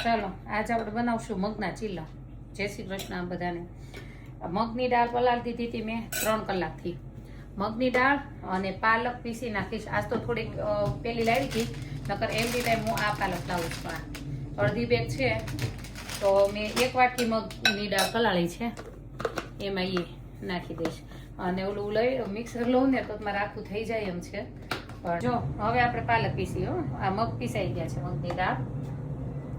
ચાલો આજે આપણે બનાવશું મગના ચીલા. જય શ્રી કૃષ્ણ બધાને. મગની દાળ પલાળી દીધી હતી મેં 3 કલાકથી. મગની દાળ અને પાલક પીસી નાખીશ. આજ તો થોડીક પેલી લાવી હતી, નકર એવરી ટાઈમ હું આ પાલક લાવું છું. અડધી બેગ છે તો મેં 1 વાટકી મગની દાળ પલાળી છે, એમાં એ નાખી દઈશ. અને ઓલું લઈ મિક્સર લઉં ને તો મારે આખું થઈ જાય એમ છે. પણ જો હવે આપણે પાલક પીસી. આ મગ પીસાઈ ગયા છે. મગની દાળ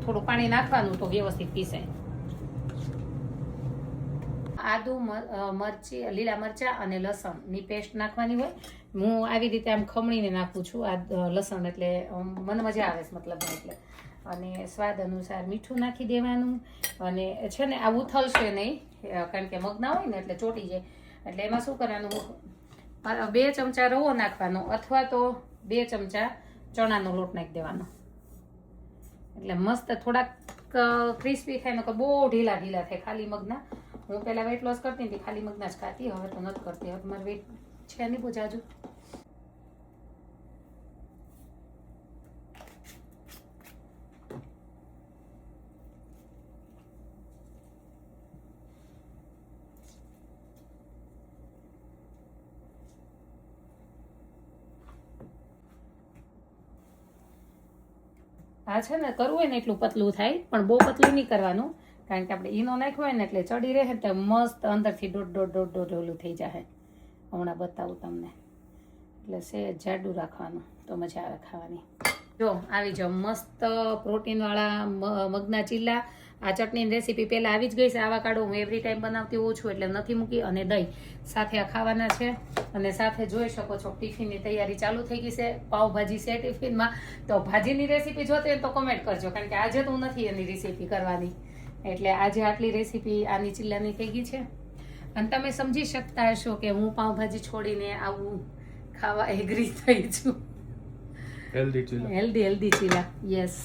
થોડું પાણી નાખવાનું તો વ્યવસ્થિત પીસાય. આદુ, મરચી, લીલા મરચા અને લસણની પેસ્ટ નાખવાની હોય. હું આવી રીતે આમ ખમણીને નાખું છું આ લસણ, એટલે મને મજા આવે છે મતલબ. એટલે અને સ્વાદ અનુસાર મીઠું નાખી દેવાનું. અને છે ને આ ઉથલશે નહીં, કારણ કે મગ ના હોય ને એટલે ચોટી જાય. એટલે એમાં શું કરવાનું, 2 ચમચા રવો નાખવાનો અથવા તો 2 ચમચા ચણાનો લોટ નાખી દેવાનો. એટલે મસ્ત થોડાક ક્રિસ્પી થાય. નકર બહુ ઢીલા થાય ખાલી મગના. હું પહેલાં વેઇટ લોસ કરતી હતી, ખાલી મગના જ ખાતી, હવે તો નથી કરતી. હવે મારું વેઇટ છે નહીં બહુ જાજુ. આ છે ને કરવું હોય ને એટલું પતલું થાય, પણ બહુ પતલું નહીં કરવાનું, કારણ કે આપણે ઈનો નાખ્યો હોય ને એટલે ચડી રહે તો મસ્ત અંદરથી દોઢ ઓલું થઈ જાય. હમણાં બતાવું તમને. એટલે સહેજ જાડું રાખવાનું તો મજા આવે ખાવાની. જો આવી જાઓ મસ્ત પ્રોટીનવાળા મગના ચીલા. આ ચટણીની રેસીપી પહેલાં આવી જ ગઈ છે. આવાકાડો હું એવરી ટાઈમ બનાવતી હોઉં છું, એટલે નથી મૂકી. અને દહીં સાથે આ ખાવાના છે. અને સાથે જોઈ શકો છો ટિફિનની તૈયારી ચાલુ થઈ ગઈ છે. પાવભાજી છે ટિફિનમાં. તો ભાજીની રેસીપી જોતી હોય તો કમેન્ટ કરજો, કારણ કે આજે તો નથી એની રેસીપી કરવાની. એટલે આજે આટલી રેસીપી આની ચીલાની થઈ ગઈ છે. અને તમે સમજી શકતા હશો કે હું પાવભાજી છોડીને આવું ખાવા એગ્રી થઈ છું. હેલ્ધી ચીલા. યસ.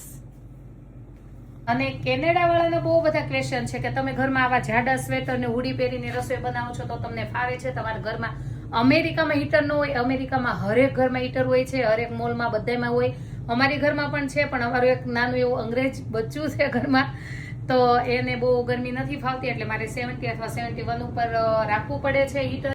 અને કેનેડા વાળાને બહુ બધા ક્વેશ્ચન છે કે તમે ઘરમાં આવા જાડા સ્વેટર ને હુડી પહેરીને રસોઈ બનાવો છો તો તમને ફાવે છે? તમારા ઘરમાં અમેરિકામાં હીટર ન હોય? અમેરિકામાં હરેક ઘરમાં હીટર હોય છે, હરેક મોલમાં બધામાં હોય. અમારી ઘરમાં પણ છે, પણ અમારું એક નાનું એવું અંગ્રેજ બચ્ચું છે ઘરમાં, તો એને બહુ ગરમી નથી ફાવતી, એટલે મારે 70 અથવા 71 ઉપર રાખવું પડે છે હીટર.